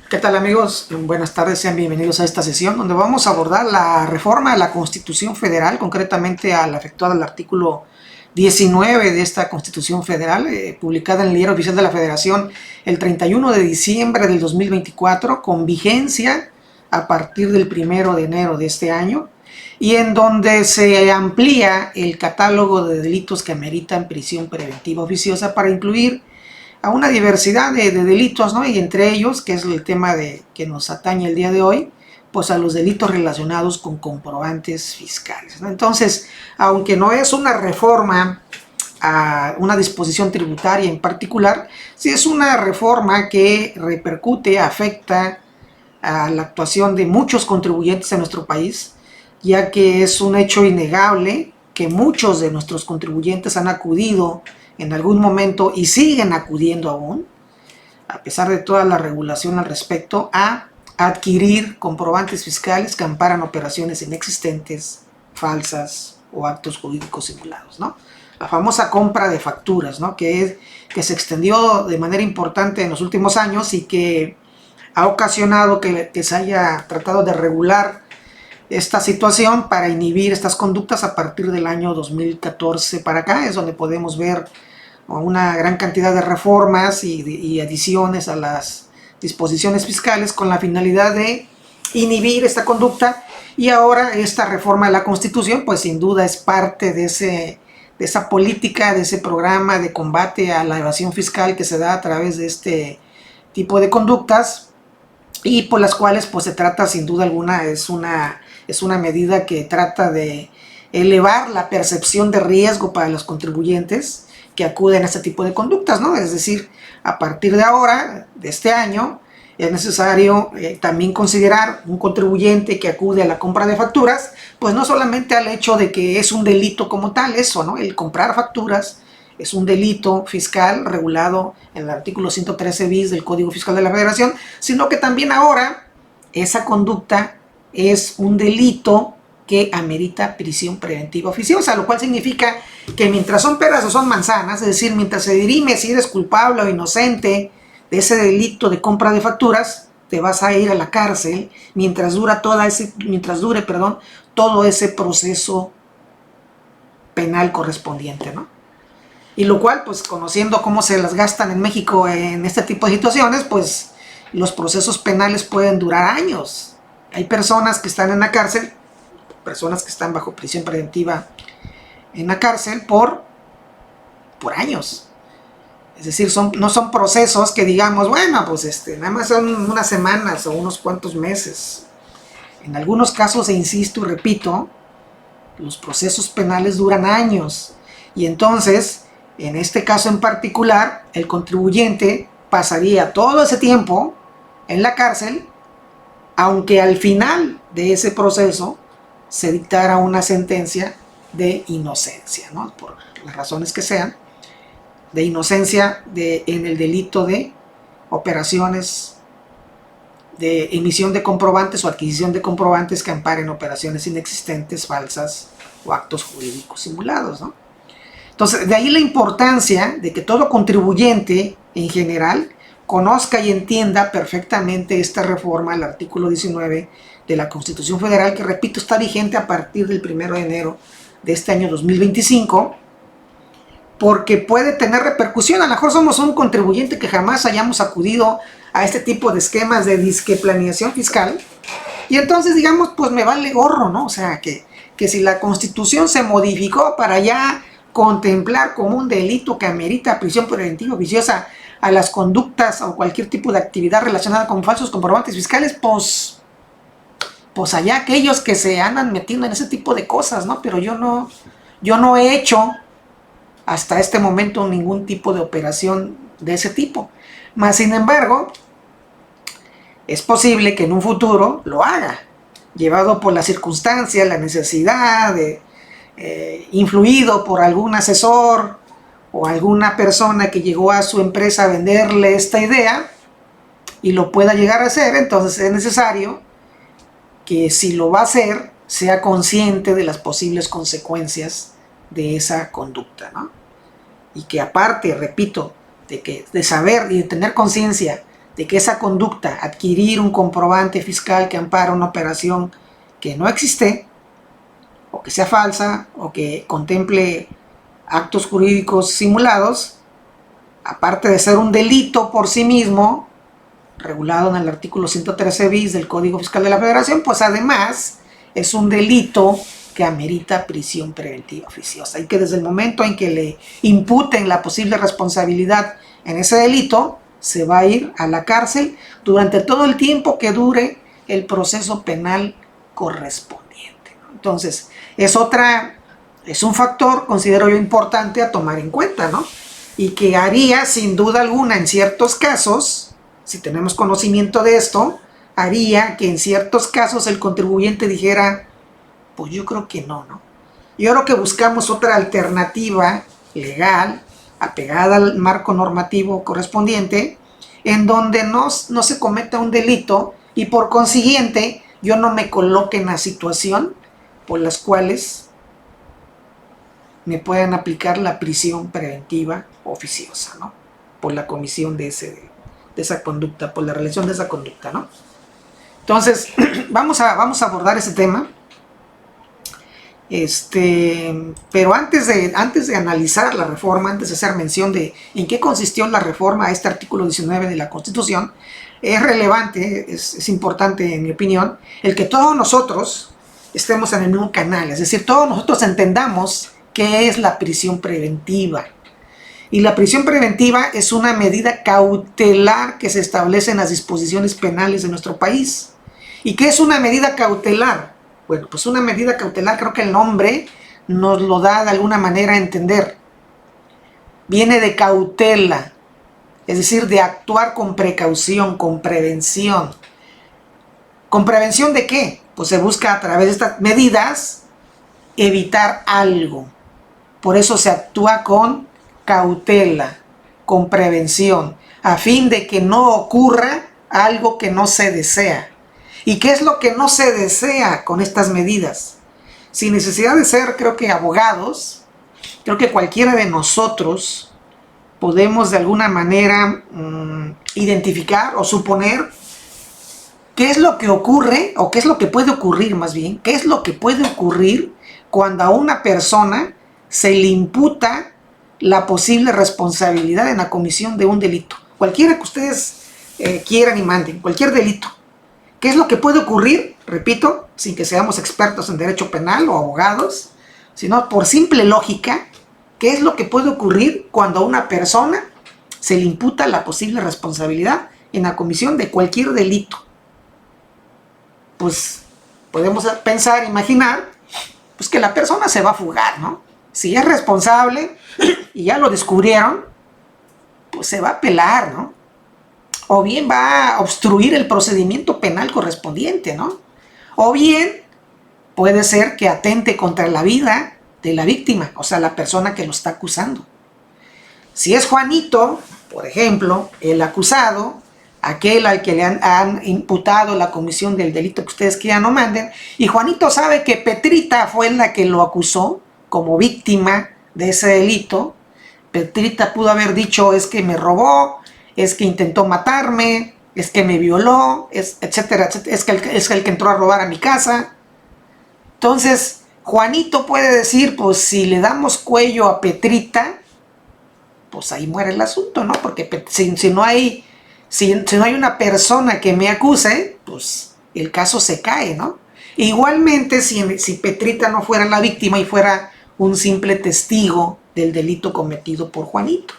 ¿Qué tal, amigos? Buenas tardes, sean bienvenidos a esta sesión donde vamos a abordar la reforma de la Constitución Federal, concretamente al efectuar el artículo 19 de esta Constitución Federal, publicada en el Diario Oficial de la Federación el 31 de diciembre del 2024, con vigencia a partir del 1 de enero de este año, y en donde se amplía el catálogo de delitos que ameritan prisión preventiva oficiosa para incluir a una diversidad de delitos, ¿no? Y entre ellos, que es el tema que nos atañe el día de hoy, pues a los delitos relacionados con comprobantes fiscales, ¿no? Entonces, aunque no es una reforma a una disposición tributaria en particular, sí es una reforma que repercute, afecta a la actuación de muchos contribuyentes en nuestro país, ya que es un hecho innegable que muchos de nuestros contribuyentes han acudido en algún momento y siguen acudiendo aún, a pesar de toda la regulación al respecto, a adquirir comprobantes fiscales que amparan operaciones inexistentes, falsas o actos jurídicos simulados, ¿no? La famosa compra de facturas, ¿no? que se extendió de manera importante en los últimos años y que ha ocasionado que se haya tratado de regular esta situación para inhibir estas conductas a partir del año 2014 para acá. Es donde podemos ver una gran cantidad de reformas y adiciones a las disposiciones fiscales con la finalidad de inhibir esta conducta, y ahora esta reforma de la Constitución pues sin duda es parte de esa política, de ese programa de combate a la evasión fiscal que se da a través de este tipo de conductas, y por las cuales pues se trata sin duda alguna, es una medida que trata de elevar la percepción de riesgo para los contribuyentes que acuden a este tipo de conductas, ¿no? Es decir, a partir de ahora, de este año, es necesario también considerar un contribuyente que acude a la compra de facturas, pues no solamente al hecho de que es un delito como tal, eso, ¿no? El comprar facturas es un delito fiscal regulado en el artículo 113 bis del Código Fiscal de la Federación, sino que también ahora esa conducta es un delito que amerita prisión preventiva oficiosa, lo cual significa que mientras son peras o son manzanas, es decir, mientras se dirime si eres culpable o inocente de ese delito de compra de facturas, te vas a ir a la cárcel mientras dure todo ese proceso penal correspondiente, ¿no? Y lo cual, pues conociendo cómo se las gastan en México en este tipo de situaciones, pues los procesos penales pueden durar años. Hay personas que están en la cárcel, personas que están bajo prisión preventiva en la cárcel por años. Es decir, no son procesos que digamos, bueno, pues nada más son unas semanas o unos cuantos meses. En algunos casos, e insisto y repito, los procesos penales duran años. Y entonces, en este caso en particular, el contribuyente pasaría todo ese tiempo en la cárcel, aunque al final de ese proceso se dictara una sentencia de inocencia, ¿no? Por las razones que sean, de inocencia en el delito de operaciones de emisión de comprobantes o adquisición de comprobantes que amparen operaciones inexistentes, falsas o actos jurídicos simulados, ¿no? Entonces, de ahí la importancia de que todo contribuyente en general conozca y entienda perfectamente esta reforma al artículo 19 de la Constitución Federal, que repito, está vigente a partir del 1 de enero de este año 2025, porque puede tener repercusión. A lo mejor somos un contribuyente que jamás hayamos acudido a este tipo de esquemas de disque planeación fiscal, y entonces digamos, pues me vale gorro, ¿no? O sea, que si la Constitución se modificó para ya contemplar como un delito que amerita prisión preventiva oficiosa a las conductas o cualquier tipo de actividad relacionada con falsos comprobantes fiscales, pues allá aquellos que se andan metiendo en ese tipo de cosas, ¿no? Pero yo no he hecho hasta este momento ningún tipo de operación de ese tipo. Más sin embargo, es posible que en un futuro lo haga, llevado por la circunstancia, la necesidad, influido por algún asesor o alguna persona que llegó a su empresa a venderle esta idea y lo pueda llegar a hacer. Entonces es necesario que si lo va a hacer, sea consciente de las posibles consecuencias de esa conducta, ¿no? Y que aparte, repito, de saber y de tener conciencia de que esa conducta, adquirir un comprobante fiscal que ampara una operación que no existe, o que sea falsa, o que contemple actos jurídicos simulados, aparte de ser un delito por sí mismo, regulado en el artículo 113 bis del Código Fiscal de la Federación, pues además es un delito que amerita prisión preventiva oficiosa, y que desde el momento en que le imputen la posible responsabilidad en ese delito, se va a ir a la cárcel durante todo el tiempo que dure el proceso penal correspondiente. Entonces, es un factor, considero yo, importante a tomar en cuenta, ¿no? Y que haría, sin duda alguna, en ciertos casos, si tenemos conocimiento de esto, haría que en ciertos casos el contribuyente dijera, pues yo creo que no, ¿no? Yo creo que buscamos otra alternativa legal, apegada al marco normativo correspondiente, en donde no se cometa un delito y por consiguiente yo no me coloque en la situación por las cuales me puedan aplicar la prisión preventiva oficiosa, ¿no? Por la comisión de esa conducta, por la realización de esa conducta, ¿no? Entonces, vamos a abordar ese tema. Pero antes de analizar la reforma, antes de hacer mención de en qué consistió la reforma a este artículo 19 de la Constitución, es relevante, es importante en mi opinión, el que todos nosotros estemos en el mismo canal, es decir, todos nosotros entendamos qué es la prisión preventiva. Y la prisión preventiva es una medida cautelar que se establece en las disposiciones penales de nuestro país. ¿Y qué es una medida cautelar? Bueno, pues una medida cautelar, creo que el nombre nos lo da de alguna manera a entender. Viene de cautela, es decir, de actuar con precaución, con prevención. ¿Con prevención de qué? Pues se busca a través de estas medidas evitar algo. Por eso se actúa con cautela, con prevención, a fin de que no ocurra algo que no se desea. ¿Y qué es lo que no se desea con estas medidas? Sin necesidad de ser, creo que abogados, creo que cualquiera de nosotros podemos de alguna manera identificar o suponer qué es lo que ocurre, o qué es lo que puede ocurrir más bien, qué es lo que puede ocurrir cuando a una persona se le imputa la posible responsabilidad en la comisión de un delito. Cualquiera que ustedes quieran y manden, cualquier delito. ¿Qué es lo que puede ocurrir? Repito, sin que seamos expertos en derecho penal o abogados, sino por simple lógica, ¿qué es lo que puede ocurrir cuando a una persona se le imputa la posible responsabilidad en la comisión de cualquier delito? Pues podemos pensar, imaginar, pues que la persona se va a fugar, ¿no? Si es responsable y ya lo descubrieron, pues se va a pelar, ¿no? O bien va a obstruir el procedimiento penal correspondiente, ¿no? O bien puede ser que atente contra la vida de la víctima, o sea, la persona que lo está acusando. Si es Juanito, por ejemplo, el acusado, aquel al que le han imputado la comisión del delito que ustedes quieran o manden, y Juanito sabe que Petrita fue la que lo acusó como víctima de ese delito. Petrita pudo haber dicho, es que me robó, es que intentó matarme, es que me violó, etcétera, etcétera, es el que entró a robar a mi casa. Entonces, Juanito puede decir, pues si le damos cuello a Petrita, pues ahí muere el asunto, ¿no? Porque si no hay una persona que me acuse, pues el caso se cae, ¿no? Igualmente, si Petrita no fuera la víctima y fuera un simple testigo del delito cometido por Juanito.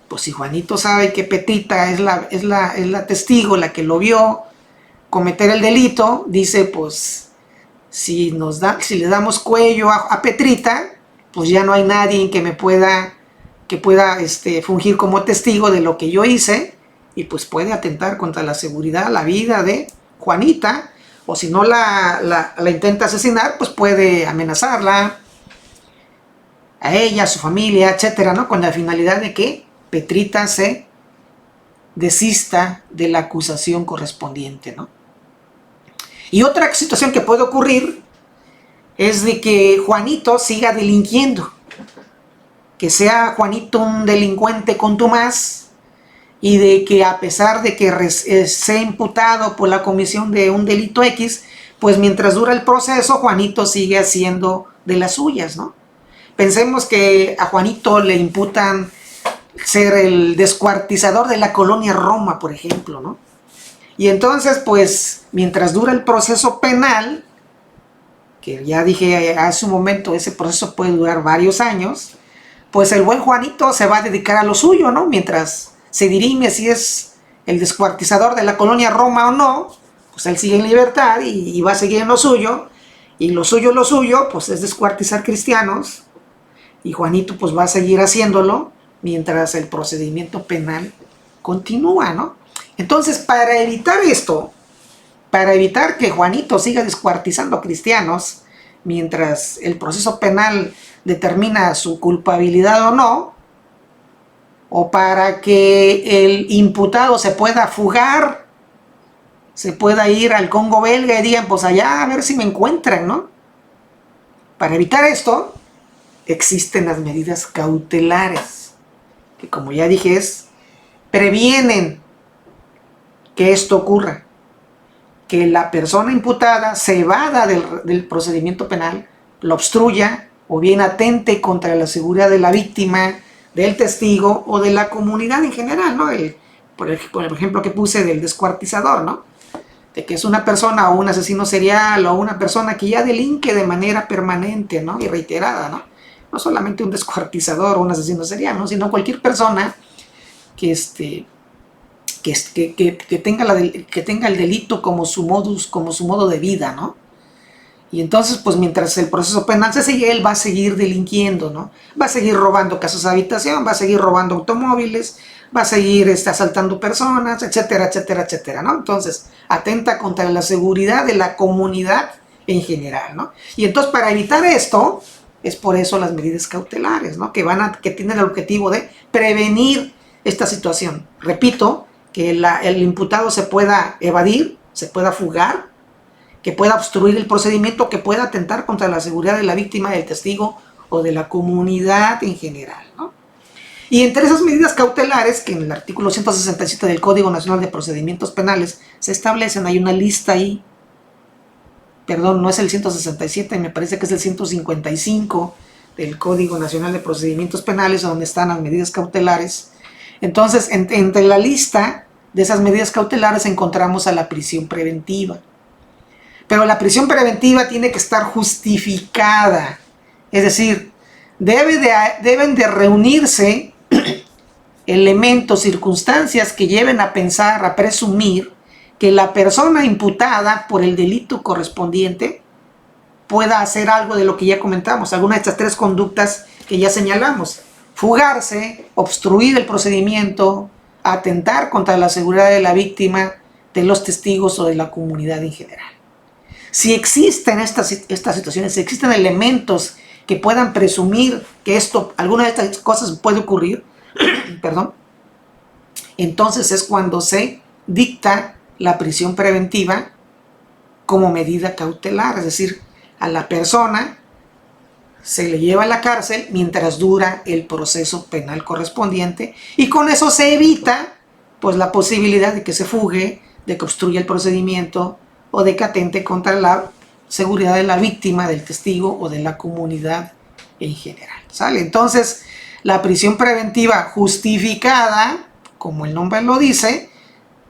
Pues si Juanito sabe que Petrita es la testigo, la que lo vio cometer el delito, dice, pues si le damos cuello a Petrita, pues ya no hay nadie que pueda fungir como testigo de lo que yo hice, y pues puede atentar contra la seguridad, la vida de Juanita, o si no la intenta asesinar, pues puede amenazarla, a ella, a su familia, etcétera, ¿no? Con la finalidad de que Petrita se desista de la acusación correspondiente, ¿no? Y otra situación que puede ocurrir es de que Juanito siga delinquiendo, que sea Juanito un delincuente contumaz, y de que a pesar de que sea imputado por la comisión de un delito X, pues mientras dura el proceso, Juanito sigue haciendo de las suyas, ¿no? Pensemos que a Juanito le imputan ser el descuartizador de la colonia Roma, por ejemplo, ¿no? Y entonces, pues, mientras dura el proceso penal, que ya dije hace un momento, ese proceso puede durar varios años, pues el buen Juanito se va a dedicar a lo suyo, ¿no? Mientras se dirime si es el descuartizador de la colonia Roma o no, pues él sigue en libertad y va a seguir en lo suyo, y lo suyo, pues es descuartizar cristianos, y Juanito pues va a seguir haciéndolo mientras el procedimiento penal continúa, ¿no? Entonces, para evitar esto, para evitar que Juanito siga descuartizando cristianos mientras el proceso penal determina su culpabilidad o no, o para que el imputado se pueda fugar, se pueda ir al Congo belga y digan, pues allá a ver si me encuentran, ¿no? Para evitar esto, existen las medidas cautelares, que como ya dije, previenen que esto ocurra, que la persona imputada se evada del procedimiento penal, lo obstruya o bien atente contra la seguridad de la víctima, del testigo o de la comunidad en general, ¿no? Por ejemplo que puse del descuartizador, ¿no? De que es una persona o un asesino serial o una persona que ya delinque de manera permanente, ¿no? Y reiterada, ¿no? No solamente un descuartizador o un asesino serial, ¿no? Sino cualquier persona que tenga el delito como su modo de vida, ¿no? Y entonces, pues mientras el proceso penal se sigue, él va a seguir delinquiendo, ¿no? Va a seguir robando casas de habitación, va a seguir robando automóviles, va a seguir asaltando personas, etcétera, etcétera, etcétera, ¿no? Entonces, atenta contra la seguridad de la comunidad en general, ¿no? Y entonces, para evitar esto, es por eso las medidas cautelares, ¿no? Que tienen el objetivo de prevenir esta situación. Repito, que el imputado se pueda evadir, se pueda fugar, que pueda obstruir el procedimiento, que pueda atentar contra la seguridad de la víctima, del testigo o de la comunidad en general, ¿no? Y entre esas medidas cautelares, que en el artículo 167 del Código Nacional de Procedimientos Penales se establecen, hay una lista ahí, perdón, no es el 167, me parece que es el 155 del Código Nacional de Procedimientos Penales, donde están las medidas cautelares. Entonces, entre la lista de esas medidas cautelares encontramos a la prisión preventiva. Pero la prisión preventiva tiene que estar justificada, es decir, deben de reunirse elementos, circunstancias que lleven a pensar, a presumir que la persona imputada por el delito correspondiente pueda hacer algo de lo que ya comentamos, alguna de estas tres conductas que ya señalamos: fugarse, obstruir el procedimiento, atentar contra la seguridad de la víctima, de los testigos o de la comunidad en general. Si existen estas situaciones, si existen elementos que puedan presumir que alguna de estas cosas puede ocurrir, perdón, entonces es cuando se dicta la prisión preventiva como medida cautelar, es decir, a la persona se le lleva a la cárcel mientras dura el proceso penal correspondiente, y con eso se evita pues la posibilidad de que se fugue, de que obstruya el procedimiento o de que atente contra la seguridad de la víctima, del testigo o de la comunidad en general, ¿sale? Entonces, la prisión preventiva justificada, como el nombre lo dice,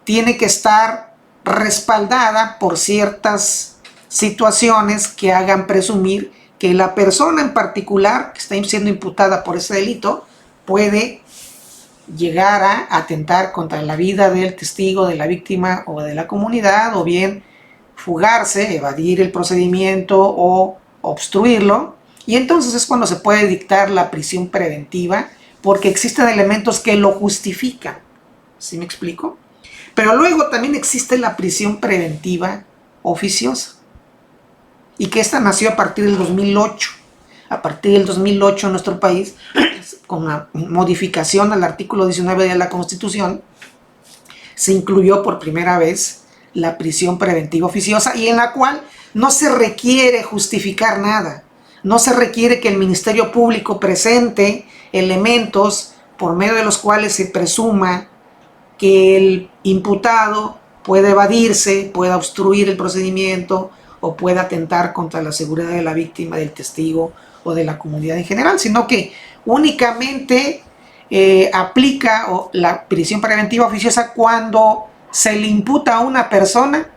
tiene que estar respaldada por ciertas situaciones que hagan presumir que la persona en particular que está siendo imputada por ese delito puede llegar a atentar contra la vida del testigo, de la víctima o de la comunidad, o bien fugarse, evadir el procedimiento o obstruirlo. Y entonces es cuando se puede dictar la prisión preventiva, porque existen elementos que lo justifican. ¿Sí me explico? Pero luego también existe la prisión preventiva oficiosa, y que esta nació a partir del 2008. A partir del 2008 en nuestro país, con la modificación al artículo 19 de la Constitución, se incluyó por primera vez la prisión preventiva oficiosa, y en la cual no se requiere justificar nada. No se requiere que el Ministerio Público presente elementos por medio de los cuales se presuma que el imputado pueda evadirse, pueda obstruir el procedimiento o pueda atentar contra la seguridad de la víctima, del testigo o de la comunidad en general, sino que únicamente aplica la prisión preventiva oficiosa cuando se le imputa a una persona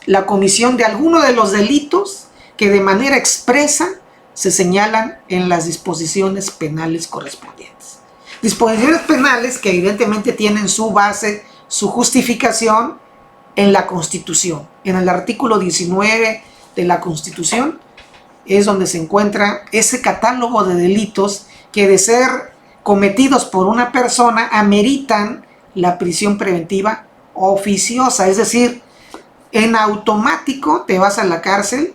la comisión de alguno de los delitos que de manera expresa se señalan en las disposiciones penales correspondientes. Disposiciones penales que evidentemente tienen su base, su justificación en la Constitución. En el artículo 19 de la Constitución es donde se encuentra ese catálogo de delitos que, de ser cometidos por una persona, ameritan la prisión preventiva oficiosa. Es decir, en automático te vas a la cárcel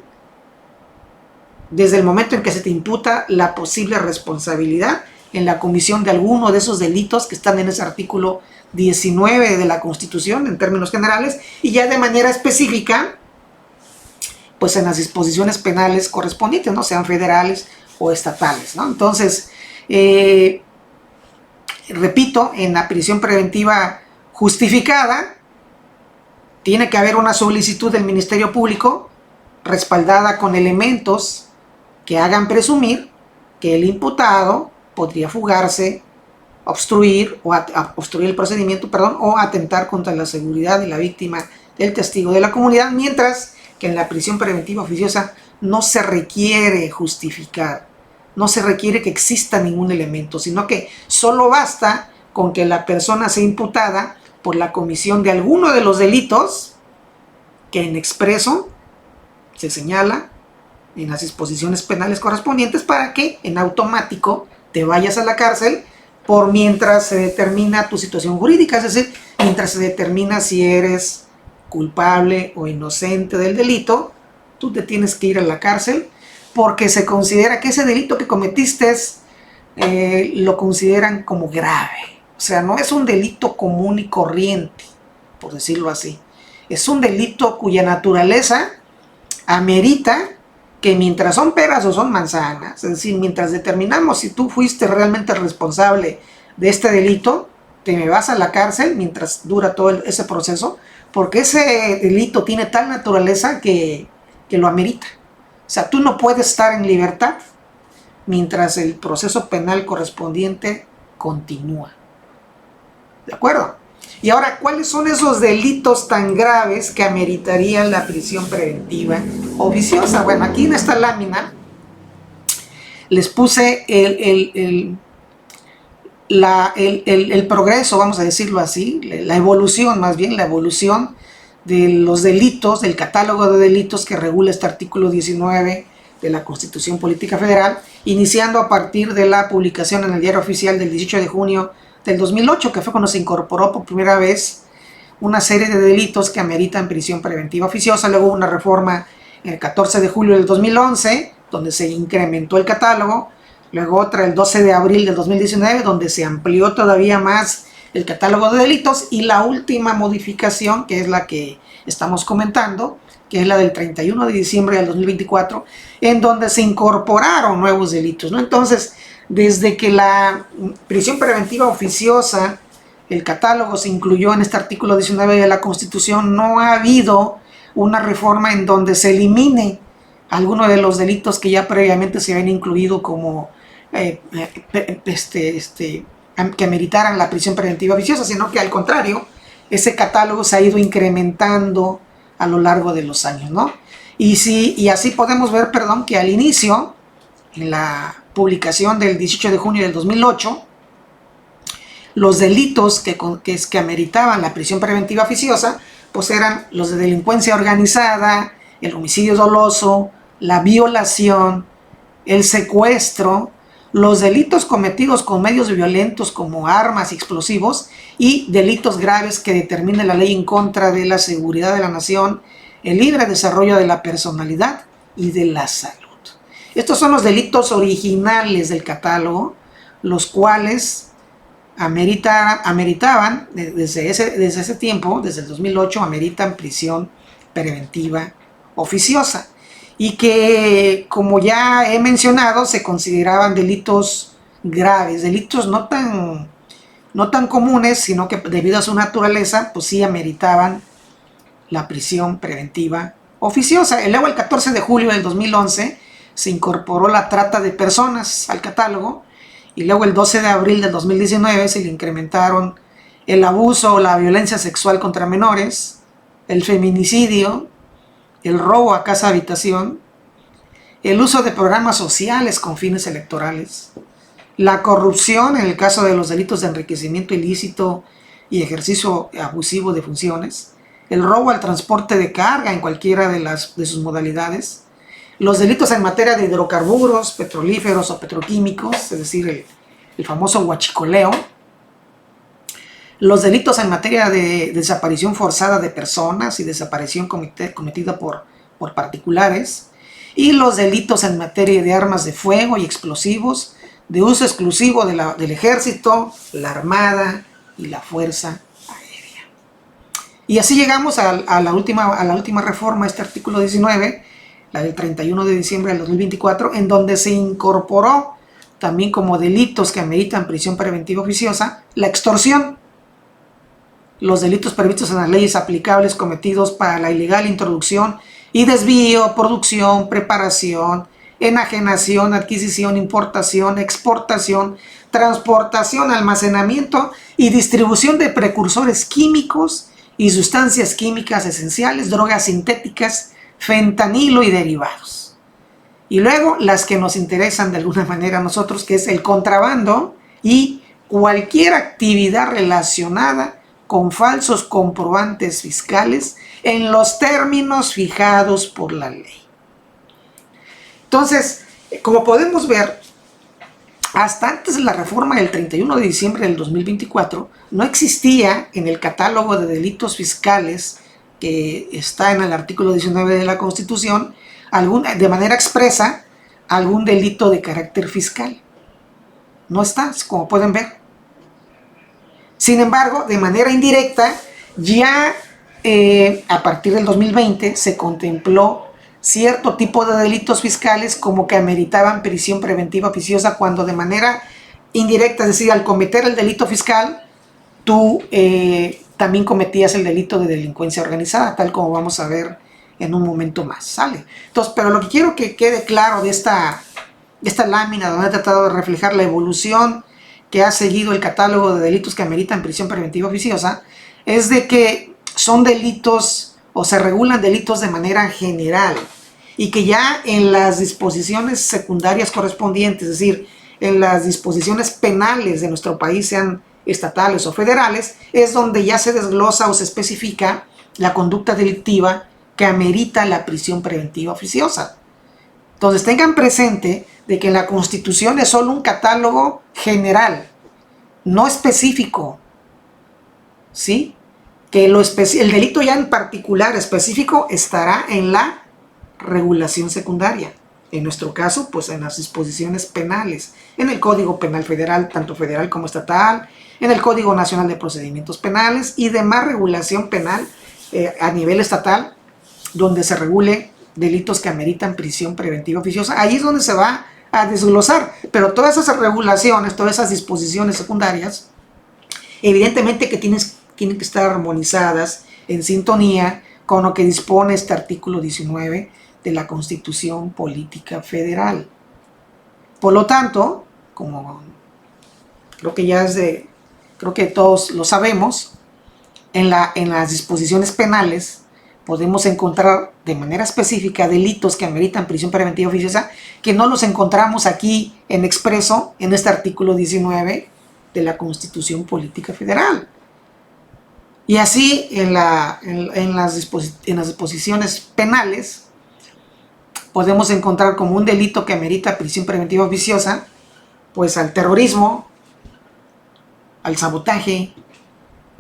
desde el momento en que se te imputa la posible responsabilidad en la comisión de alguno de esos delitos que están en ese artículo 19 de la Constitución en términos generales, y ya de manera específica pues en las disposiciones penales correspondientes, ¿no? Sean federales o estatales, ¿no? Entonces, repito, en la prisión preventiva justificada tiene que haber una solicitud del Ministerio Público respaldada con elementos que hagan presumir que el imputado podría fugarse, obstruir el procedimiento, o atentar contra la seguridad de la víctima, del testigo, de la comunidad, mientras que en la prisión preventiva oficiosa no se requiere justificar, no se requiere que exista ningún elemento, sino que solo basta con que la persona sea imputada por la comisión de alguno de los delitos que en expreso se señala en las disposiciones penales correspondientes, para que en automático te vayas a la cárcel por mientras se determina tu situación jurídica, es decir, mientras se determina si eres culpable o inocente del delito. Tú te tienes que ir a la cárcel porque se considera que ese delito que cometiste lo consideran como grave. O sea, no es un delito común y corriente, por decirlo así. Es un delito cuya naturaleza amerita que, mientras son peras o son manzanas, es decir, mientras determinamos si tú fuiste realmente responsable de este delito, te me vas a la cárcel mientras dura todo ese proceso, porque ese delito tiene tal naturaleza que lo amerita. O sea, tú no puedes estar en libertad mientras el proceso penal correspondiente continúa. ¿De acuerdo? Y ahora, ¿cuáles son esos delitos tan graves que ameritarían la prisión preventiva oficiosa? Bueno, aquí en esta lámina les puse el progreso, vamos a decirlo así, la evolución, más bien la evolución de los delitos, del catálogo de delitos que regula este artículo 19 de la Constitución Política Federal, iniciando a partir de la publicación en el Diario Oficial del 18 de junio del 2008, que fue cuando se incorporó por primera vez una serie de delitos que ameritan prisión preventiva oficiosa. Luego hubo una reforma el 14 de julio del 2011, donde se incrementó el catálogo. Luego otra el 12 de abril del 2019, donde se amplió todavía más el catálogo de delitos. Y la última modificación, que es la que estamos comentando, que es la del 31 de diciembre del 2024, en donde se incorporaron nuevos delitos, ¿no? Entonces, desde que la prisión preventiva oficiosa, el catálogo, se incluyó en este artículo 19 de la Constitución, no ha habido una reforma en donde se elimine alguno de los delitos que ya previamente se habían incluido como que ameritaran la prisión preventiva oficiosa, sino que al contrario, ese catálogo se ha ido incrementando a lo largo de los años, ¿no? Y así podemos ver, que al inicio, en la publicación del 18 de junio del 2008, los delitos que ameritaban la prisión preventiva oficiosa, pues eran los de delincuencia organizada, el homicidio doloso, la violación, el secuestro, los delitos cometidos con medios violentos como armas y explosivos, y delitos graves que determine la ley en contra de la seguridad de la nación, el libre desarrollo de la personalidad y de la salud. Estos son los delitos originales del catálogo, los cuales ameritaban desde ese tiempo, desde el 2008, ameritan prisión preventiva oficiosa, y que, como ya he mencionado, se consideraban delitos graves, delitos no tan no tan comunes, sino que debido a su naturaleza, pues sí ameritaban la prisión preventiva oficiosa. Y luego el 14 de julio del 2011 se incorporó la trata de personas al catálogo, y luego el 12 de abril del 2019 se le incrementaron el abuso o la violencia sexual contra menores, el feminicidio, el robo a casa habitación, el uso de programas sociales con fines electorales, la corrupción en el caso de los delitos de enriquecimiento ilícito y ejercicio abusivo de funciones, el robo al transporte de carga en cualquiera de sus modalidades, los delitos en materia de hidrocarburos, petrolíferos o petroquímicos, es decir, el famoso huachicoleo, los delitos en materia de desaparición forzada de personas y desaparición cometida por particulares, y los delitos en materia de armas de fuego y explosivos de uso exclusivo del ejército, la armada y la fuerza aérea. Y así llegamos a la última reforma, este artículo 19, la del 31 de diciembre del 2024, en donde se incorporó también como delitos que ameritan prisión preventiva oficiosa la extorsión, los delitos previstos en las leyes aplicables cometidos para la ilegal introducción y desvío, producción, preparación, enajenación, adquisición, importación, exportación, transportación, almacenamiento y distribución de precursores químicos y sustancias químicas esenciales, drogas sintéticas, fentanilo y derivados. Y luego las que nos interesan de alguna manera a nosotros, que es el contrabando y cualquier actividad relacionada con falsos comprobantes fiscales en los términos fijados por la ley. Entonces, como podemos ver, hasta antes de la reforma del 31 de diciembre del 2024, no existía en el catálogo de delitos fiscales que está en el artículo 19 de la Constitución, de manera expresa, algún delito de carácter fiscal. No está, como pueden ver. Sin embargo, de manera indirecta, ya a partir del 2020 se contempló cierto tipo de delitos fiscales como que ameritaban prisión preventiva oficiosa cuando de manera indirecta, es decir, al cometer el delito fiscal, tú también cometías el delito de delincuencia organizada, tal como vamos a ver en un momento más, ¿sale? Entonces, pero lo que quiero que quede claro de esta lámina donde he tratado de reflejar la evolución que ha seguido el catálogo de delitos que ameritan prisión preventiva oficiosa, es de que son delitos o se regulan delitos de manera general y que ya en las disposiciones secundarias correspondientes, es decir, en las disposiciones penales de nuestro país, sean estatales o federales, es donde ya se desglosa o se especifica la conducta delictiva que amerita la prisión preventiva oficiosa. Entonces tengan presente de que la Constitución es solo un catálogo general, no específico, ¿sí? Que el delito ya en particular específico estará en la regulación secundaria. En nuestro caso, pues en las disposiciones penales, en el Código Penal Federal, tanto federal como estatal, en el Código Nacional de Procedimientos Penales y demás regulación penal a nivel estatal, donde se regule delitos que ameritan prisión preventiva oficiosa. Ahí es donde se va a desglosar, pero todas esas regulaciones, todas esas disposiciones secundarias, evidentemente que tienen que estar armonizadas en sintonía con lo que dispone este artículo 19 de la Constitución Política Federal. Por lo tanto, como creo que todos lo sabemos, en las disposiciones penales podemos encontrar de manera específica delitos que ameritan prisión preventiva oficiosa que no los encontramos aquí en expreso en este artículo 19 de la Constitución Política Federal. Y así en las disposiciones penales podemos encontrar como un delito que amerita prisión preventiva oficiosa pues al terrorismo, al sabotaje.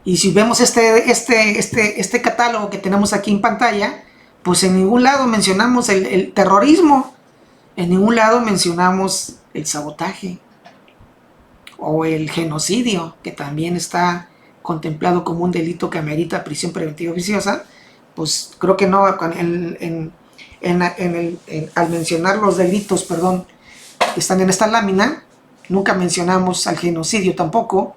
Y si vemos este catálogo que tenemos aquí en pantalla, pues en ningún lado mencionamos el terrorismo, en ningún lado mencionamos el sabotaje o el genocidio, que también está contemplado como un delito que amerita prisión preventiva oficiosa. Pues creo que no, al mencionar los delitos, que están en esta lámina, nunca mencionamos al genocidio tampoco,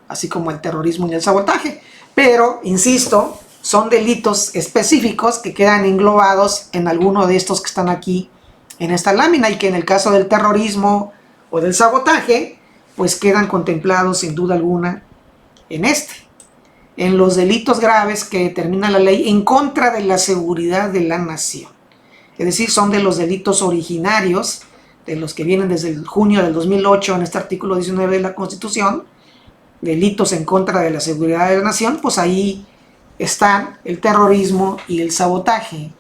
así como el terrorismo y el sabotaje. Pero, insisto, son delitos específicos que quedan englobados en alguno de estos que están aquí en esta lámina, y que en el caso del terrorismo o del sabotaje, pues quedan contemplados sin duda alguna en los delitos graves que determina la ley en contra de la seguridad de la nación. Es decir, son de los delitos originarios, de los que vienen desde el junio del 2008 en este artículo 19 de la Constitución, delitos en contra de la seguridad de la nación. Pues ahí están el terrorismo y el sabotaje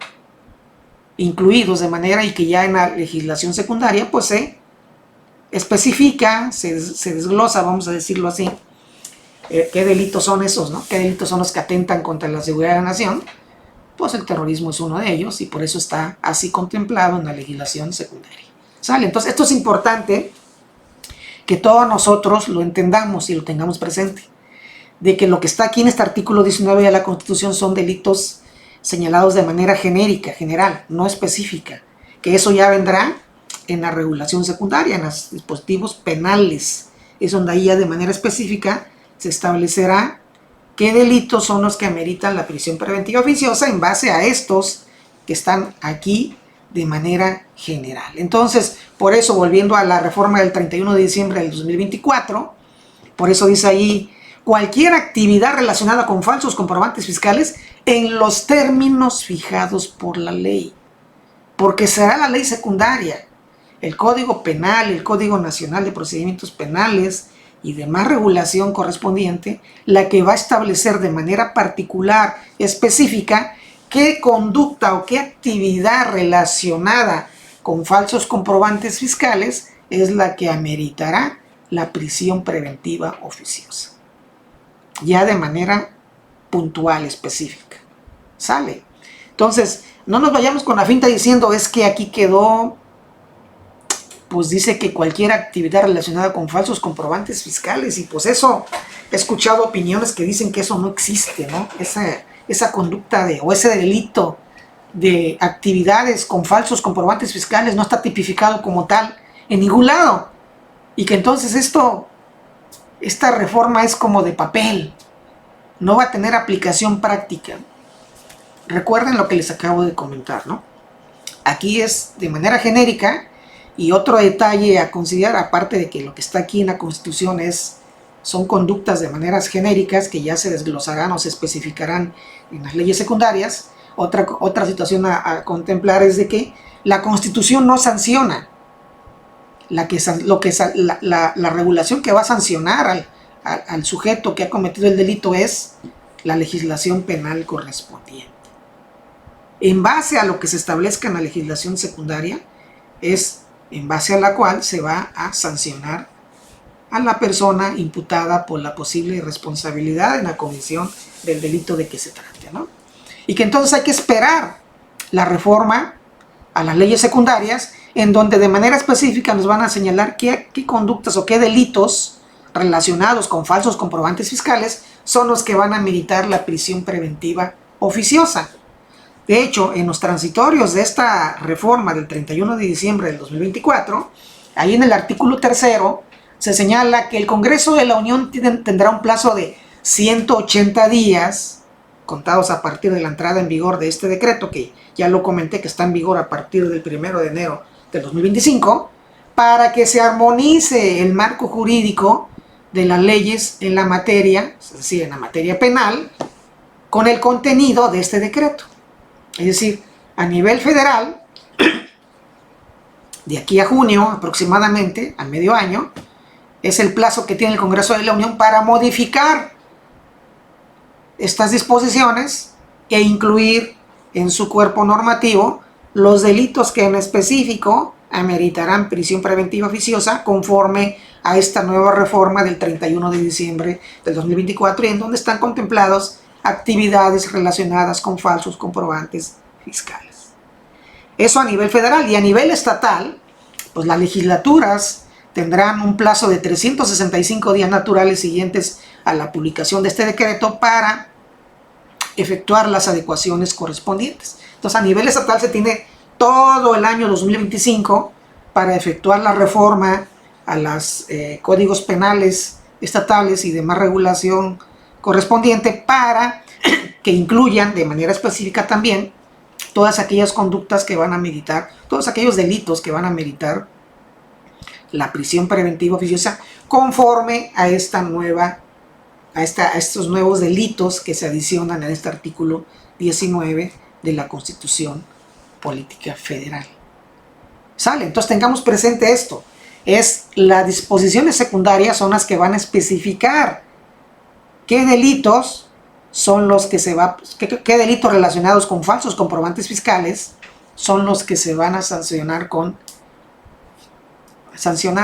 incluidos, de manera y que ya en la legislación secundaria pues se especifica, se desglosa, vamos a decirlo así, qué delitos son esos, ¿no? Qué delitos son los que atentan contra la seguridad de la nación. Pues el terrorismo es uno de ellos, y por eso está así contemplado en la legislación secundaria. ¿Sale? Entonces esto es importante que todos nosotros lo entendamos y lo tengamos presente, de que lo que está aquí en este artículo 19 de la Constitución son delitos señalados de manera genérica, general, no específica, que eso ya vendrá en la regulación secundaria, en los dispositivos penales. Es donde ahí ya de manera específica se establecerá qué delitos son los que ameritan la prisión preventiva oficiosa en base a estos que están aquí de manera general. Entonces, por eso, volviendo a la reforma del 31 de diciembre del 2024, por eso dice ahí: cualquier actividad relacionada con falsos comprobantes fiscales en los términos fijados por la ley, porque será la ley secundaria, el Código Penal, el Código Nacional de Procedimientos Penales y demás regulación correspondiente, la que va a establecer de manera particular, específica, qué conducta o qué actividad relacionada con falsos comprobantes fiscales es la que ameritará la prisión preventiva oficiosa, ya de manera puntual, específica. ¿Sale? Entonces, no nos vayamos con la finta diciendo es que aquí quedó, pues dice que cualquier actividad relacionada con falsos comprobantes fiscales, y pues eso, he escuchado opiniones que dicen que eso no existe, ¿no? Esa conducta o ese delito de actividades con falsos comprobantes fiscales no está tipificado como tal en ningún lado, y que entonces esta reforma es como de papel, no va a tener aplicación práctica. Recuerden lo que les acabo de comentar, ¿no? Aquí es de manera genérica. Y otro detalle a considerar, aparte de que lo que está aquí en la Constitución son conductas de maneras genéricas que ya se desglosarán o se especificarán en las leyes secundarias, otra situación a contemplar es de que la Constitución no sanciona. La regulación que va a sancionar al sujeto que ha cometido el delito es la legislación penal correspondiente. En base a lo que se establezca en la legislación secundaria, es en base a la cual se va a sancionar a la persona imputada por la posible responsabilidad en la comisión del delito de que se trate, ¿no? Y que entonces hay que esperar la reforma a las leyes secundarias, en donde de manera específica nos van a señalar qué conductas o qué delitos relacionados con falsos comprobantes fiscales son los que van a meritar la prisión preventiva oficiosa. De hecho, en los transitorios de esta reforma del 31 de diciembre del 2024, ahí en el artículo 3º, se señala que el Congreso de la Unión tendrá un plazo de 180 días, contados a partir de la entrada en vigor de este decreto, que ya lo comenté que está en vigor a partir del 1 de enero del 2025, para que se armonice el marco jurídico de las leyes en la materia, es decir, en la materia penal, con el contenido de este decreto. Es decir, a nivel federal, de aquí a junio aproximadamente, a medio año, es el plazo que tiene el Congreso de la Unión para modificar estas disposiciones e incluir en su cuerpo normativo los delitos que en específico ameritarán prisión preventiva oficiosa conforme a esta nueva reforma del 31 de diciembre del 2024, y en donde están contemplados actividades relacionadas con falsos comprobantes fiscales. Eso a nivel federal. Y a nivel estatal, pues las legislaturas tendrán un plazo de 365 días naturales siguientes a la publicación de este decreto para efectuar las adecuaciones correspondientes. Entonces, a nivel estatal se tiene todo el año 2025 para efectuar la reforma a los códigos penales estatales y demás regulación correspondiente para que incluyan de manera específica también todas aquellas conductas que van a meritar, todos aquellos delitos que van a meritar la prisión preventiva oficiosa conforme a esta nueva, a estos nuevos delitos que se adicionan en este artículo 19 de la Constitución Política Federal. ¿Sale? Entonces tengamos presente esto. Las disposiciones secundarias son las que van a especificar qué delitos son los que qué delitos relacionados con falsos comprobantes fiscales son los que se van a sancionar,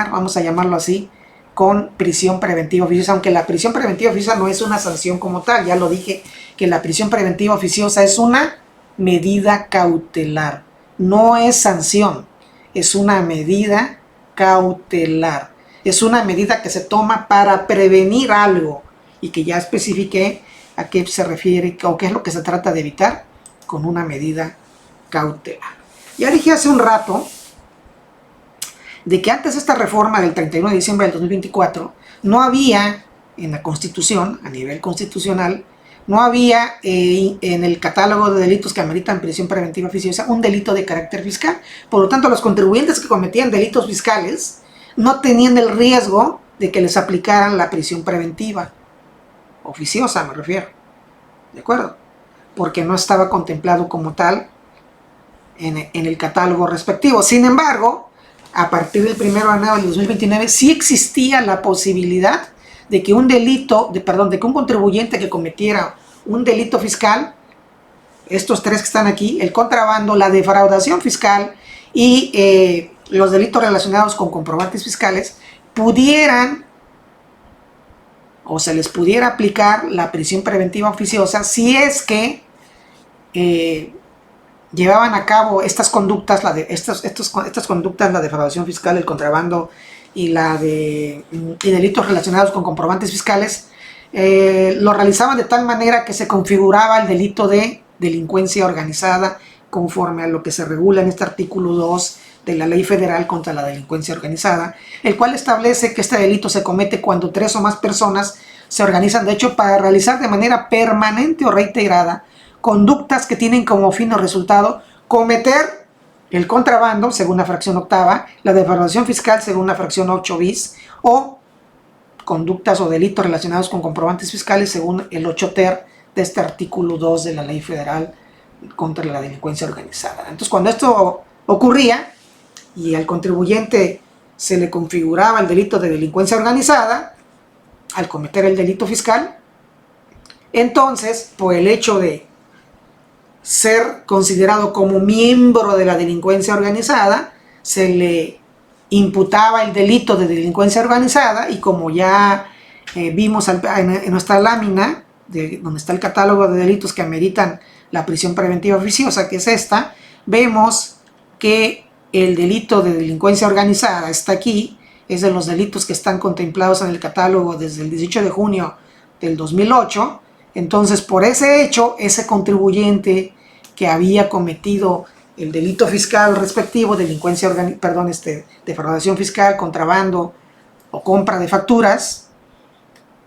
vamos a llamarlo así, con prisión preventiva oficiosa, aunque la prisión preventiva oficiosa no es una sanción como tal. Ya lo dije, que la prisión preventiva oficiosa es una medida cautelar, no es sanción, es una medida cautelar, es una medida que se toma para prevenir algo, y que ya especifiqué a qué se refiere o qué es lo que se trata de evitar con una medida cautelar. Ya dije hace un rato de que antes de esta reforma del 31 de diciembre del 2024 no había en la Constitución, a nivel constitucional, no había en el catálogo de delitos que ameritan prisión preventiva oficiosa un delito de carácter fiscal. Por lo tanto, los contribuyentes que cometían delitos fiscales no tenían el riesgo de que les aplicaran la prisión preventiva oficiosa, me refiero, ¿de acuerdo? Porque no estaba contemplado como tal en el catálogo respectivo. Sin embargo, a partir del 1 de enero del 2029 sí existía la posibilidad de que de que un contribuyente que cometiera un delito fiscal, estos tres que están aquí, el contrabando, la defraudación fiscal y los delitos relacionados con comprobantes fiscales, pudieran o se les pudiera aplicar la prisión preventiva oficiosa si es que llevaban a cabo estas conductas, estas conductas, la defraudación fiscal, el contrabando y delitos relacionados con comprobantes fiscales, lo realizaban de tal manera que se configuraba el delito de delincuencia organizada conforme a lo que se regula en este artículo 2 de la Ley Federal contra la Delincuencia Organizada, el cual establece que este delito se comete cuando 3 o más personas se organizan, de hecho, para realizar de manera permanente o reiterada conductas que tienen como fin o resultado cometer el contrabando, según la fracción octava, la defraudación fiscal, según la fracción 8 bis, o conductas o delitos relacionados con comprobantes fiscales, según el 8 ter de este artículo 2 de la Ley Federal contra la Delincuencia Organizada. Entonces, cuando esto ocurría y al contribuyente se le configuraba el delito de delincuencia organizada al cometer el delito fiscal, entonces, por el hecho de ser considerado como miembro de la delincuencia organizada, se le imputaba el delito de delincuencia organizada, y como ya vimos en nuestra lámina, donde está el catálogo de delitos que ameritan la prisión preventiva oficiosa, que es esta, vemos que el delito de delincuencia organizada está aquí, es de los delitos que están contemplados en el catálogo desde el 18 de junio del 2008, entonces por ese hecho, ese contribuyente que había cometido el delito fiscal respectivo, defraudación fiscal, contrabando o compra de facturas,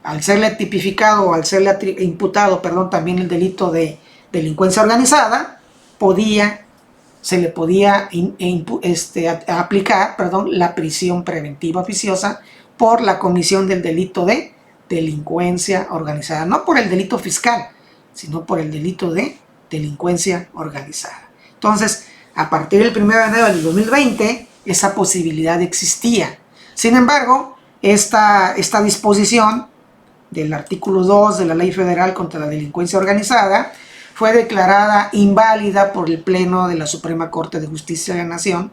al serle tipificado o al serle imputado, también el delito de delincuencia organizada, se le podía aplicar la prisión preventiva oficiosa por la comisión del delito de delincuencia organizada, no por el delito fiscal, sino por el delito de delincuencia organizada. Entonces, a partir del 1 de enero del 2020, esa posibilidad existía. Sin embargo, esta disposición del artículo 2 de la Ley Federal contra la Delincuencia Organizada fue declarada inválida por el Pleno de la Suprema Corte de Justicia de la Nación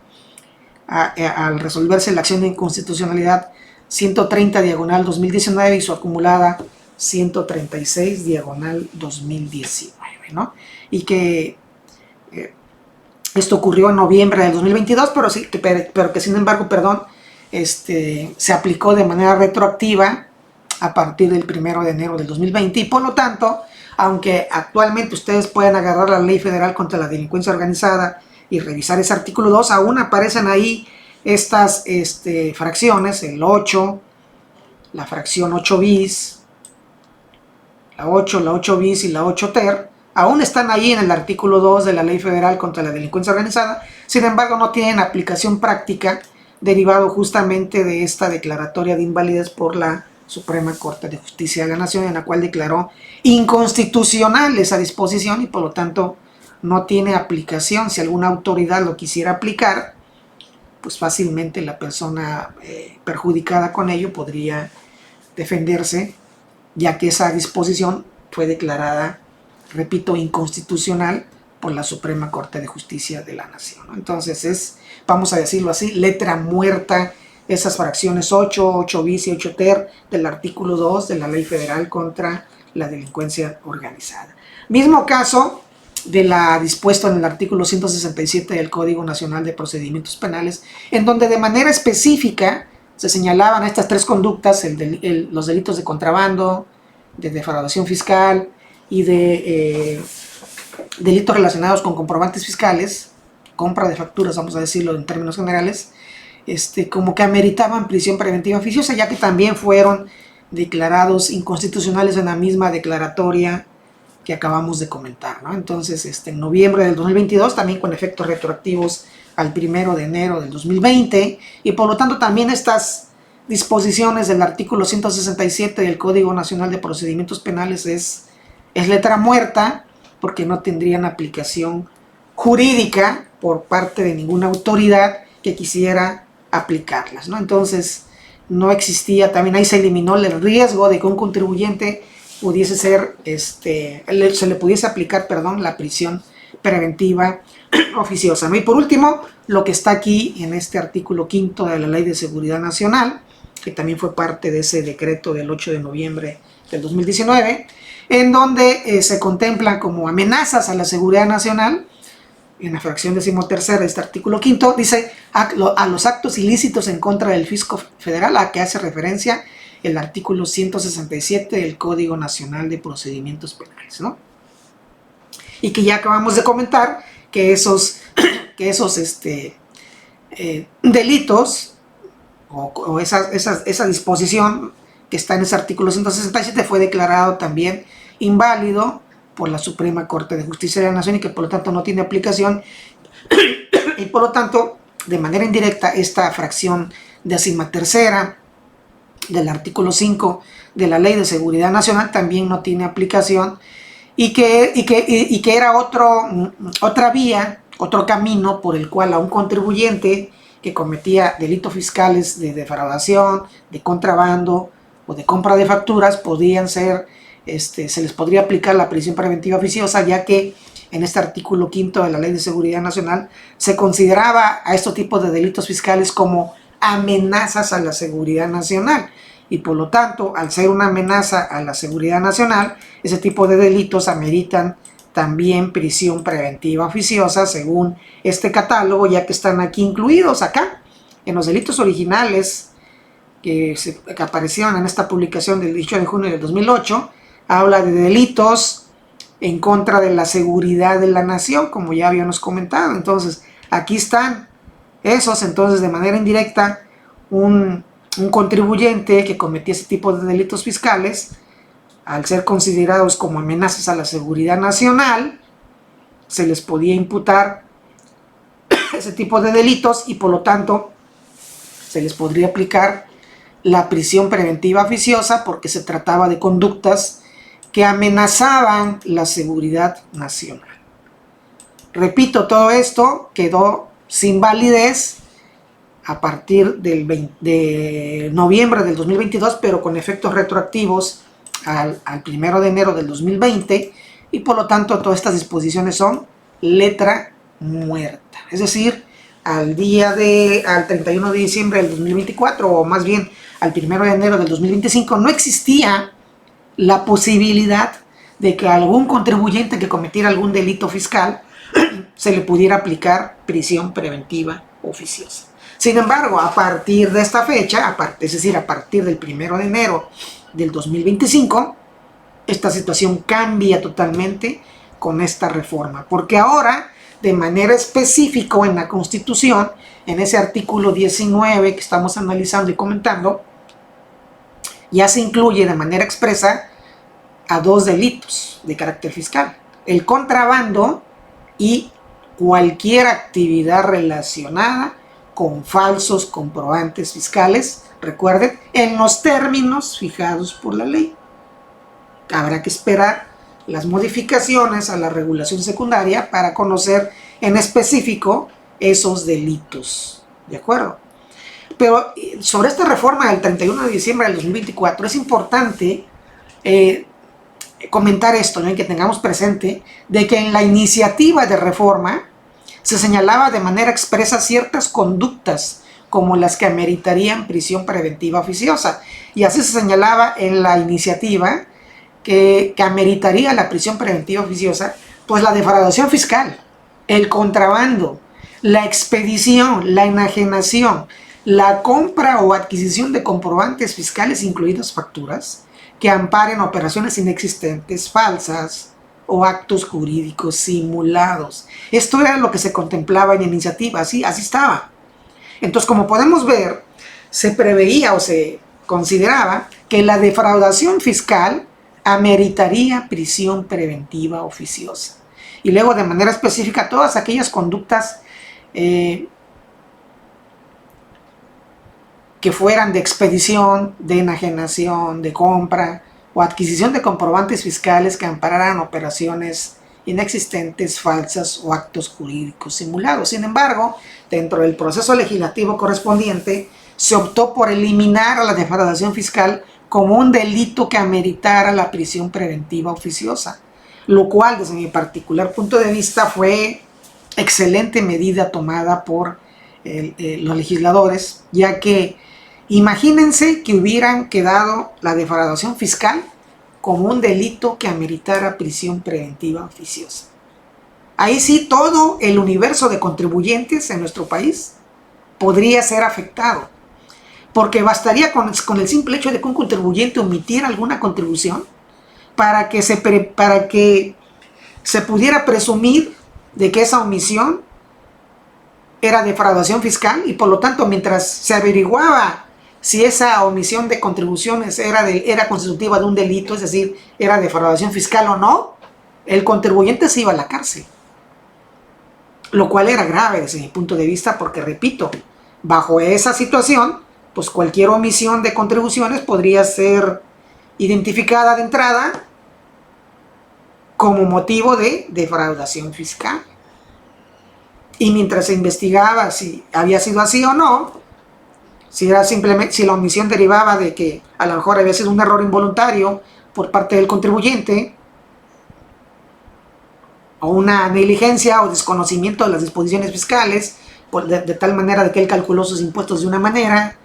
al resolverse la acción de inconstitucionalidad 130/2019 y su acumulada 136/2019, ¿no? Y que esto ocurrió en noviembre del 2022, pero que sin embargo, se aplicó de manera retroactiva a partir del 1 de enero del 2020, y por lo tanto, aunque actualmente ustedes pueden agarrar la Ley Federal contra la Delincuencia Organizada y revisar ese artículo 2, aún aparecen ahí estas fracciones, el 8, la fracción 8 bis, la 8 bis y la 8 ter, aún están ahí en el artículo 2 de la Ley Federal contra la Delincuencia Organizada, sin embargo no tienen aplicación práctica derivado justamente de esta declaratoria de invalidez por la Suprema Corte de Justicia de la Nación, en la cual declaró inconstitucional esa disposición y por lo tanto no tiene aplicación. Si alguna autoridad lo quisiera aplicar, pues fácilmente la persona perjudicada con ello podría defenderse, ya que esa disposición fue declarada, repito, inconstitucional por la Suprema Corte de Justicia de la Nación. Entonces es, vamos a decirlo así, letra muerta esas fracciones 8, 8 bis y 8 ter del artículo 2 de la Ley Federal contra la Delincuencia Organizada. Mismo caso de la dispuesto en el artículo 167 del Código Nacional de Procedimientos Penales, en donde de manera específica se señalaban estas tres conductas, los delitos de contrabando, de defraudación fiscal y de delitos relacionados con comprobantes fiscales, compra de facturas, vamos a decirlo en términos generales, como que ameritaban prisión preventiva oficiosa, ya que también fueron declarados inconstitucionales en la misma declaratoria que acabamos de comentar, ¿no? Entonces, en noviembre del 2022, también con efectos retroactivos al 1 de enero del 2020, y por lo tanto también estas disposiciones del artículo 167 del Código Nacional de Procedimientos Penales es letra muerta, porque no tendrían aplicación jurídica por parte de ninguna autoridad que quisiera aplicarlas, ¿no? Entonces no existía, también ahí se eliminó el riesgo de que un contribuyente pudiese ser, se le pudiese aplicar, la prisión preventiva oficiosa, ¿no? Y por último, lo que está aquí en este artículo 5 de la Ley de Seguridad Nacional, que también fue parte de ese decreto del 8 de noviembre del 2019, en donde se contemplan como amenazas a la seguridad nacional. En la fracción 13 de este artículo 5 dice a los actos ilícitos en contra del fisco federal, a que hace referencia el artículo 167 del Código Nacional de Procedimientos Penales, ¿no? Y que ya acabamos de comentar que esos delitos o esa disposición que está en ese artículo 167 fue declarado también inválido por la Suprema Corte de Justicia de la Nación y que por lo tanto no tiene aplicación y por lo tanto de manera indirecta esta fracción 13ª del artículo 5 de la Ley de Seguridad Nacional también no tiene aplicación y que era otra vía, otro camino por el cual a un contribuyente que cometía delitos fiscales de defraudación, de contrabando o de compra de facturas podían ser se les podría aplicar la prisión preventiva oficiosa, ya que en este artículo 5 de la Ley de Seguridad Nacional se consideraba a estos tipos de delitos fiscales como amenazas a la seguridad nacional y por lo tanto, al ser una amenaza a la seguridad nacional, ese tipo de delitos ameritan también prisión preventiva oficiosa según este catálogo, ya que están aquí incluidos acá en los delitos originales que aparecieron en esta publicación del 18 de junio del 2008. Habla de delitos en contra de la seguridad de la nación, como ya habíamos comentado. Entonces, aquí están esos. Entonces, de manera indirecta, un contribuyente que cometía ese tipo de delitos fiscales, al ser considerados como amenazas a la seguridad nacional, se les podía imputar ese tipo de delitos y por lo tanto se les podría aplicar la prisión preventiva oficiosa porque se trataba de conductas que amenazaban la seguridad nacional. Repito, todo esto quedó sin validez a partir de noviembre del 2022, pero con efectos retroactivos al 1 de enero del 2020, y por lo tanto todas estas disposiciones son letra muerta. Es decir, al 31 de diciembre del 2024, o más bien al 1 de enero del 2025, no existía la posibilidad de que a algún contribuyente que cometiera algún delito fiscal se le pudiera aplicar prisión preventiva oficiosa. Sin embargo, a partir de esta fecha, es decir, a partir del 1 de enero del 2025, esta situación cambia totalmente con esta reforma, porque ahora, de manera específica en la Constitución, en ese artículo 19 que estamos analizando y comentando, ya se incluye de manera expresa a dos delitos de carácter fiscal: el contrabando y cualquier actividad relacionada con falsos comprobantes fiscales, recuerden, en los términos fijados por la ley. Habrá que esperar las modificaciones a la regulación secundaria para conocer en específico esos delitos, ¿de acuerdo? Pero sobre esta reforma del 31 de diciembre del 2024 es importante comentar esto, ¿no? Y que tengamos presente de que en la iniciativa de reforma se señalaba de manera expresa ciertas conductas como las que ameritarían prisión preventiva oficiosa, y así se señalaba en la iniciativa que ameritaría la prisión preventiva oficiosa, pues la defraudación fiscal, el contrabando, la expedición, la enajenación, la compra o adquisición de comprobantes fiscales, incluidas facturas, que amparen operaciones inexistentes, falsas o actos jurídicos simulados. Esto era lo que se contemplaba en la iniciativa, así estaba. Entonces, como podemos ver, se preveía o se consideraba que la defraudación fiscal ameritaría prisión preventiva oficiosa. Y luego, de manera específica, todas aquellas conductas que fueran de expedición, de enajenación, de compra o adquisición de comprobantes fiscales que ampararan operaciones inexistentes, falsas o actos jurídicos simulados. Sin embargo, dentro del proceso legislativo correspondiente, se optó por eliminar a la defraudación fiscal como un delito que ameritara la prisión preventiva oficiosa, lo cual, desde mi particular punto de vista, fue excelente medida tomada por los legisladores, ya que imagínense que hubieran quedado la defraudación fiscal como un delito que ameritara prisión preventiva oficiosa. Ahí sí todo el universo de contribuyentes en nuestro país podría ser afectado, porque bastaría con el simple hecho de que un contribuyente omitiera alguna contribución para que se pudiera presumir de que esa omisión era defraudación fiscal, y por lo tanto, mientras se averiguaba si esa omisión de contribuciones era constitutiva de un delito, es decir, era defraudación fiscal o no, el contribuyente se iba a la cárcel. Lo cual era grave desde mi punto de vista, porque, repito, bajo esa situación, pues cualquier omisión de contribuciones podría ser identificada de entrada como motivo de defraudación fiscal. Y mientras se investigaba si había sido así o no, si la omisión derivaba de que a lo mejor había sido un error involuntario por parte del contribuyente, o una negligencia o desconocimiento de las disposiciones fiscales, de tal manera de que él calculó sus impuestos de una manera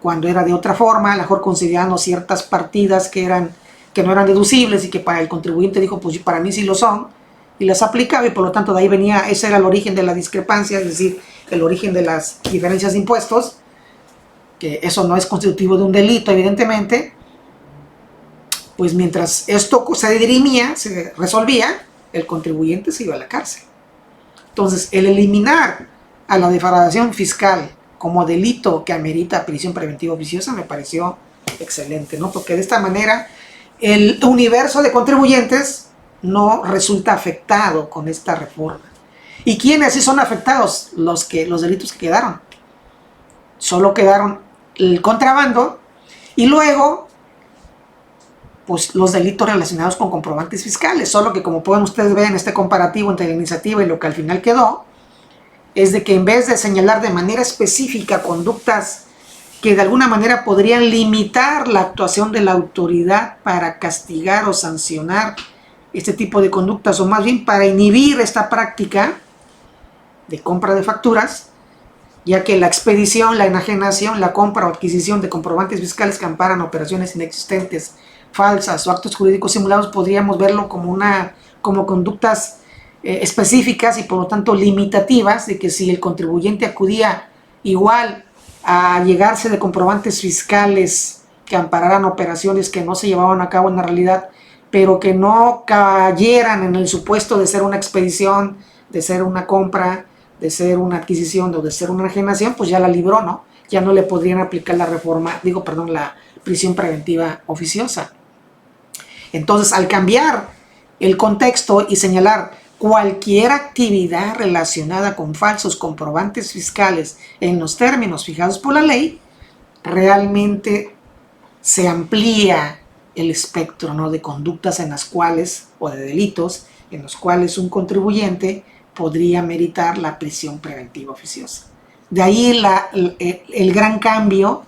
cuando era de otra forma, a lo mejor considerando ciertas partidas que no eran deducibles y que para el contribuyente dijo, pues para mí sí lo son, y las aplicaba, y por lo tanto de ahí venía, ese era el origen de la discrepancia, es decir, el origen de las diferencias de impuestos, que eso no es constitutivo de un delito, evidentemente. Pues mientras esto se dirimía, se resolvía, el contribuyente se iba a la cárcel. Entonces, el eliminar a la defraudación fiscal como delito que amerita prisión preventiva oficiosa me pareció excelente, ¿no? Porque de esta manera el universo de contribuyentes no resulta afectado con esta reforma. ¿Y quiénes sí son afectados? Los delitos que quedaron. Solo quedaron el contrabando y luego pues los delitos relacionados con comprobantes fiscales. Solo que, como pueden ustedes ver en este comparativo entre la iniciativa y lo que al final quedó, es de que en vez de señalar de manera específica conductas que de alguna manera podrían limitar la actuación de la autoridad para castigar o sancionar este tipo de conductas, o más bien para inhibir esta práctica de compra de facturas, ya que la expedición, la enajenación, la compra o adquisición de comprobantes fiscales que amparan operaciones inexistentes, falsas o actos jurídicos simulados, podríamos verlo como conductas específicas y por lo tanto limitativas, de que si el contribuyente acudía igual a llegarse de comprobantes fiscales que ampararan operaciones que no se llevaban a cabo en la realidad, pero que no cayeran en el supuesto de ser una expedición, de ser una compra, de ser una adquisición o de ser una enajenación, pues ya la libró, ¿no? Ya no le podrían aplicar la prisión preventiva oficiosa. Entonces, al cambiar el contexto y señalar cualquier actividad relacionada con falsos comprobantes fiscales en los términos fijados por la ley, realmente se amplía el espectro, ¿no?, de conductas en las cuales, o de delitos, en los cuales un contribuyente podría meritar la prisión preventiva oficiosa. De ahí el gran cambio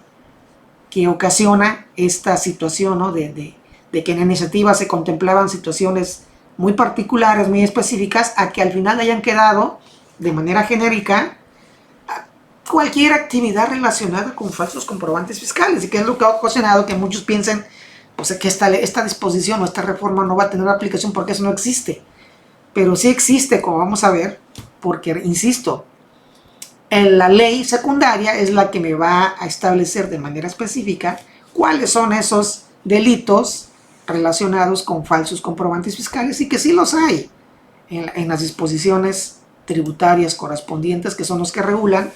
que ocasiona esta situación, ¿no?, de que en la iniciativa se contemplaban situaciones muy particulares, muy específicas, a que al final hayan quedado de manera genérica cualquier actividad relacionada con falsos comprobantes fiscales, y que es lo que ha ocasionado que muchos piensen, pues, que esta disposición o esta reforma no va a tener aplicación porque eso no existe. Pero sí existe, como vamos a ver, porque, insisto, la ley secundaria es la que me va a establecer de manera específica cuáles son esos delitos relacionados con falsos comprobantes fiscales, y que sí los hay en las disposiciones tributarias correspondientes, que son los que regulan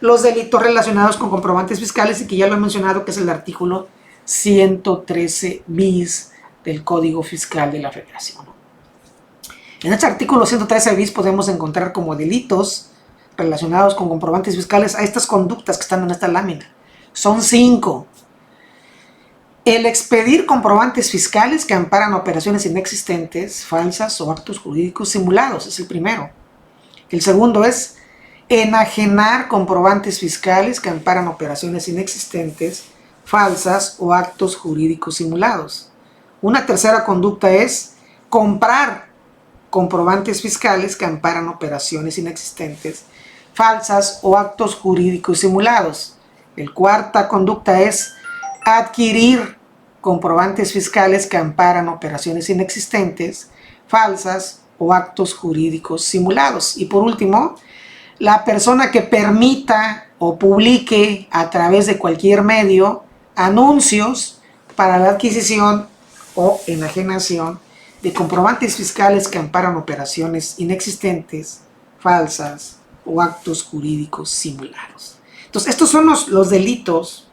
los delitos relacionados con comprobantes fiscales, y que ya lo he mencionado, que es el artículo 113 bis del Código Fiscal de la Federación. En este artículo 113 bis podemos encontrar como delitos relacionados con comprobantes fiscales a estas conductas que están en esta lámina. Son 5. El expedir comprobantes fiscales que amparan operaciones inexistentes, falsas o actos jurídicos simulados, es el primero. El segundo es enajenar comprobantes fiscales que amparan operaciones inexistentes, falsas o actos jurídicos simulados. Una tercera conducta es comprar comprobantes fiscales que amparan operaciones inexistentes, falsas o actos jurídicos simulados. La cuarta conducta es adquirir comprobantes fiscales que amparan operaciones inexistentes, falsas o actos jurídicos simulados. Y por último, la persona que permita o publique a través de cualquier medio anuncios para la adquisición o enajenación de comprobantes fiscales que amparan operaciones inexistentes, falsas o actos jurídicos simulados. Entonces, estos son los delitos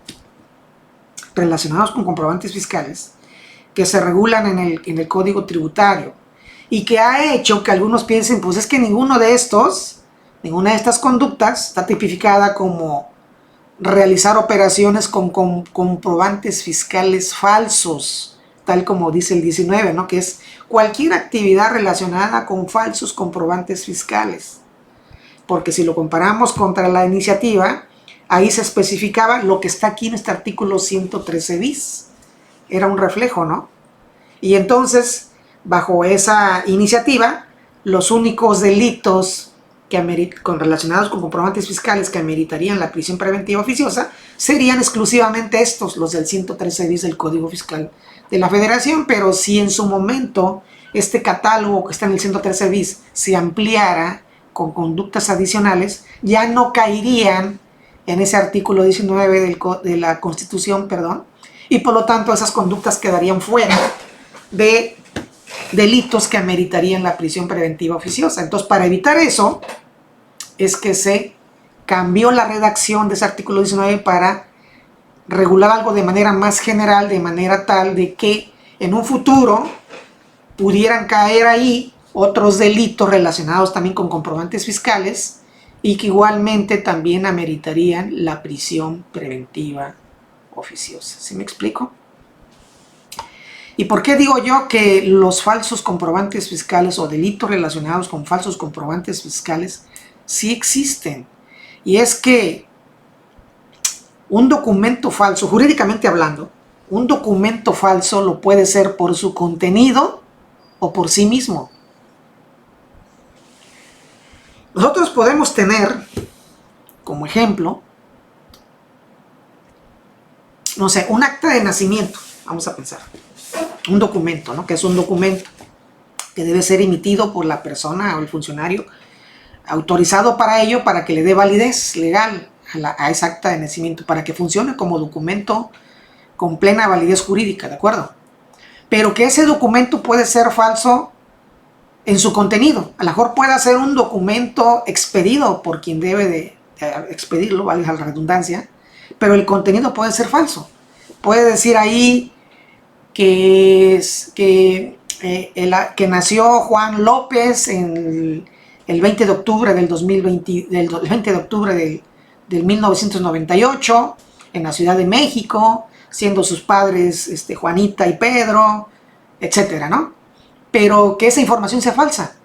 relacionados con comprobantes fiscales que se regulan en el Código Tributario, y que ha hecho que algunos piensen, pues es que ninguna de estas conductas está tipificada como realizar operaciones con comprobantes fiscales falsos, tal como dice el 19, ¿no?, que es cualquier actividad relacionada con falsos comprobantes fiscales. Porque si lo comparamos contra la iniciativa, ahí se especificaba lo que está aquí en este artículo 113 bis. Era un reflejo, ¿no? Y entonces, bajo esa iniciativa, los únicos delitos relacionados con comprobantes fiscales que ameritarían la prisión preventiva oficiosa serían exclusivamente estos, los del 113 bis del Código Fiscal de la Federación. Pero si en su momento este catálogo que está en el 113 bis se ampliara con conductas adicionales, ya no caerían en ese artículo 19 de la Constitución, y por lo tanto esas conductas quedarían fuera de delitos que ameritarían la prisión preventiva oficiosa. Entonces, para evitar eso, es que se cambió la redacción de ese artículo 19 para regular algo de manera más general, de manera tal de que en un futuro pudieran caer ahí otros delitos relacionados también con comprobantes fiscales, y que igualmente también ameritarían la prisión preventiva oficiosa. ¿Sí me explico? ¿Y por qué digo yo que los falsos comprobantes fiscales o delitos relacionados con falsos comprobantes fiscales sí existen? Y es que un documento falso, jurídicamente hablando, un documento falso lo puede ser por su contenido o por sí mismo. Nosotros podemos tener, como ejemplo, no sé, un acta de nacimiento, vamos a pensar, un documento, ¿no?, que es un documento que debe ser emitido por la persona o el funcionario autorizado para ello, para que le dé validez legal a esa acta de nacimiento, para que funcione como documento con plena validez jurídica, ¿de acuerdo? Pero que ese documento puede ser falso en su contenido. A lo mejor puede ser un documento expedido por quien debe de expedirlo, vale la redundancia, pero el contenido puede ser falso. puede decir ahí que nació Juan López el 20 de octubre del 2020, del 20 de octubre del 1998 en la Ciudad de México, siendo sus padres Juanita y Pedro, etcétera, ¿no? Pero que esa información sea falsa,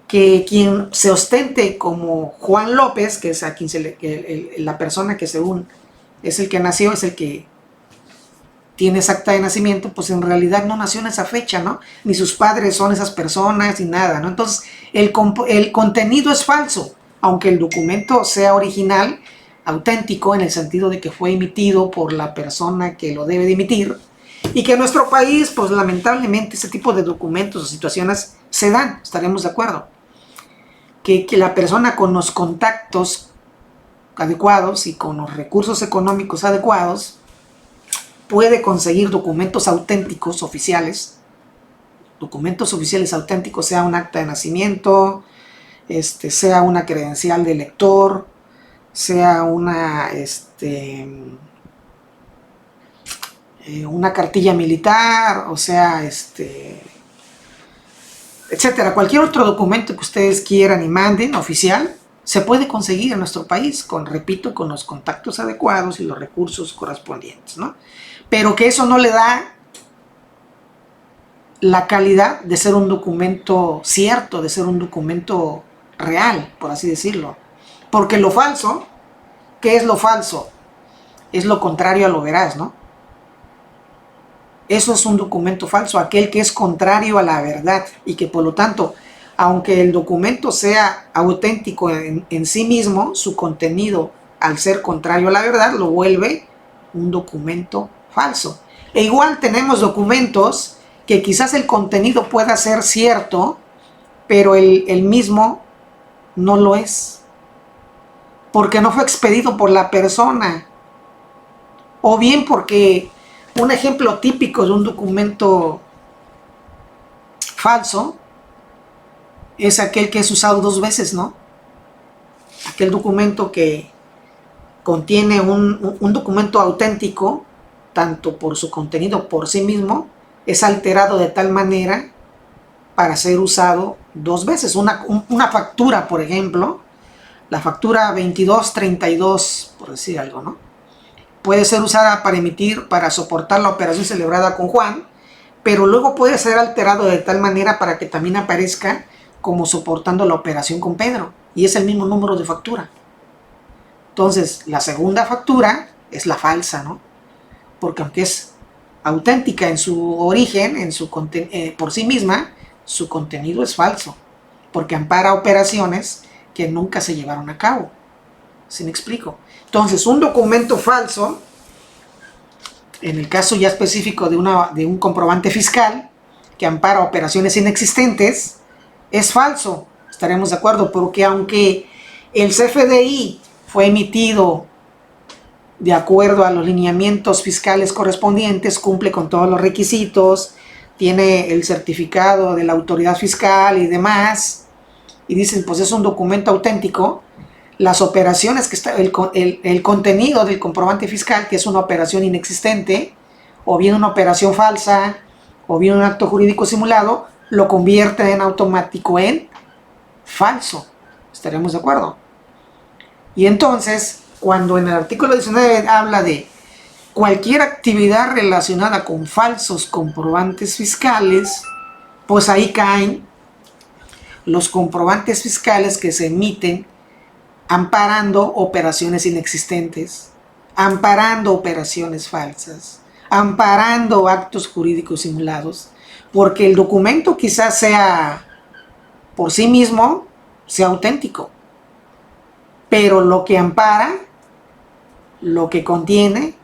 que quien se ostente como Juan López, que es a quien la persona que según es el que nació, es el que tiene esa acta de nacimiento, pues en realidad no nació en esa fecha, ¿no? Ni sus padres son esas personas, ni nada, ¿no? Entonces, el contenido es falso, aunque el documento sea original, auténtico, en el sentido de que fue emitido por la persona que lo debe de emitir, y que en nuestro país, pues lamentablemente, ese tipo de documentos o situaciones se dan, estaremos de acuerdo. Que la persona con los contactos adecuados y con los recursos económicos adecuados puede conseguir documentos auténticos oficiales, auténticos, sea un acta de nacimiento, sea una credencial de lector, sea una cartilla militar, o sea, etcétera. Cualquier otro documento que ustedes quieran y manden, oficial, se puede conseguir en nuestro país, repito, con los contactos adecuados y los recursos correspondientes, ¿no? Pero que eso no le da la calidad de ser un documento cierto, de ser un documento real, por así decirlo. Porque lo falso, ¿qué es lo falso? Es lo contrario a lo veraz, ¿no? Eso es un documento falso, aquel que es contrario a la verdad y que por lo tanto, aunque el documento sea auténtico en sí mismo, su contenido, al ser contrario a la verdad, lo vuelve un documento falso. E igual tenemos documentos que quizás el contenido pueda ser cierto, pero el mismo no lo es, porque no fue expedido por la persona, o bien porque un ejemplo típico de un documento falso es aquel que es usado dos veces, ¿no? Aquel documento que contiene un documento auténtico, tanto por su contenido por sí mismo, es alterado de tal manera para ser usado dos veces. Una factura, por ejemplo, la factura 2232, por decir algo, ¿no? Puede ser usada para soportar la operación celebrada con Juan, pero luego puede ser alterado de tal manera para que también aparezca como soportando la operación con Pedro, y es el mismo número de factura. Entonces, la segunda factura es la falsa, ¿no? Porque aunque es auténtica en su origen, por sí misma, su contenido es falso, porque ampara operaciones que nunca se llevaron a cabo. ¿Sí me explico? Entonces, un documento falso, en el caso ya específico de un comprobante fiscal que ampara operaciones inexistentes, es falso, estaremos de acuerdo, porque aunque el CFDI fue emitido de acuerdo a los lineamientos fiscales correspondientes, cumple con todos los requisitos, tiene el certificado de la autoridad fiscal y demás, y dicen, pues es un documento auténtico, las operaciones que está, el contenido del comprobante fiscal, que es una operación inexistente, o bien una operación falsa, o bien un acto jurídico simulado, lo convierte en automático en falso. ¿Estaremos de acuerdo? Y entonces, cuando en el artículo 19 habla de cualquier actividad relacionada con falsos comprobantes fiscales, pues ahí caen los comprobantes fiscales que se emiten amparando operaciones inexistentes, amparando operaciones falsas, amparando actos jurídicos simulados, porque el documento quizás sea por sí mismo, sea auténtico, pero lo que ampara, lo que contiene,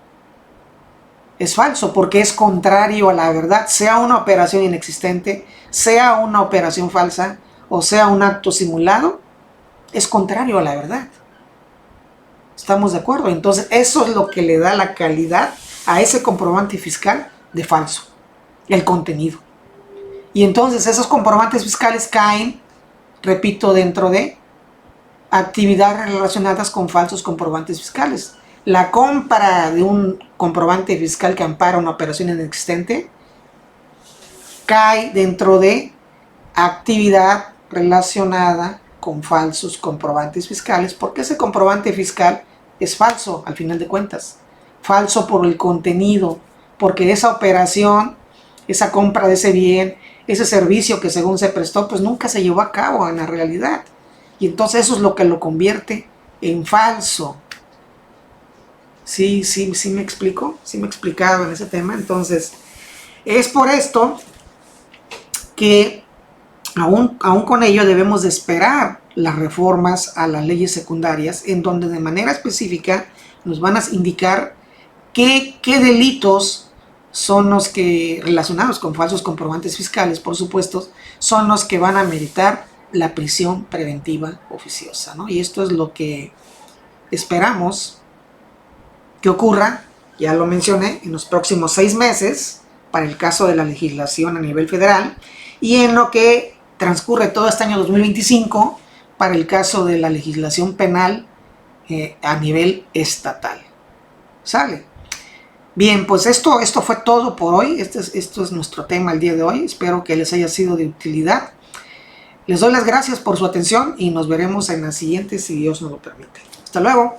es falso, porque es contrario a la verdad, sea una operación inexistente, sea una operación falsa, o sea un acto simulado, es contrario a la verdad. ¿Estamos de acuerdo? Entonces, eso es lo que le da la calidad a ese comprobante fiscal de falso, el contenido. Y entonces esos comprobantes fiscales caen, repito, dentro de actividades relacionadas con falsos comprobantes fiscales. La compra de un comprobante fiscal que ampara una operación inexistente cae dentro de actividad relacionada con falsos comprobantes fiscales, porque ese comprobante fiscal es falso al final de cuentas, falso por el contenido, porque esa operación, esa compra de ese bien, ese servicio que según se prestó, pues nunca se llevó a cabo en la realidad, y entonces eso es lo que lo convierte en falso. Sí, me explico, sí me he explicado en ese tema. Entonces es por esto que aún con ello debemos de esperar las reformas a las leyes secundarias, en donde de manera específica nos van a indicar qué delitos son los que, relacionados con falsos comprobantes fiscales, por supuesto, son los que van a meritar la prisión preventiva oficiosa, ¿no? Y esto es lo que esperamos que ocurra, ya lo mencioné, en los próximos 6 meses, para el caso de la legislación a nivel federal, y en lo que transcurre todo este año 2025 para el caso de la legislación penal a nivel estatal. ¿Sale? Bien, pues esto fue todo por hoy. Esto es nuestro tema el día de hoy. Espero que les haya sido de utilidad. Les doy las gracias por su atención y nos veremos en la siguiente si Dios nos lo permite. Hasta luego.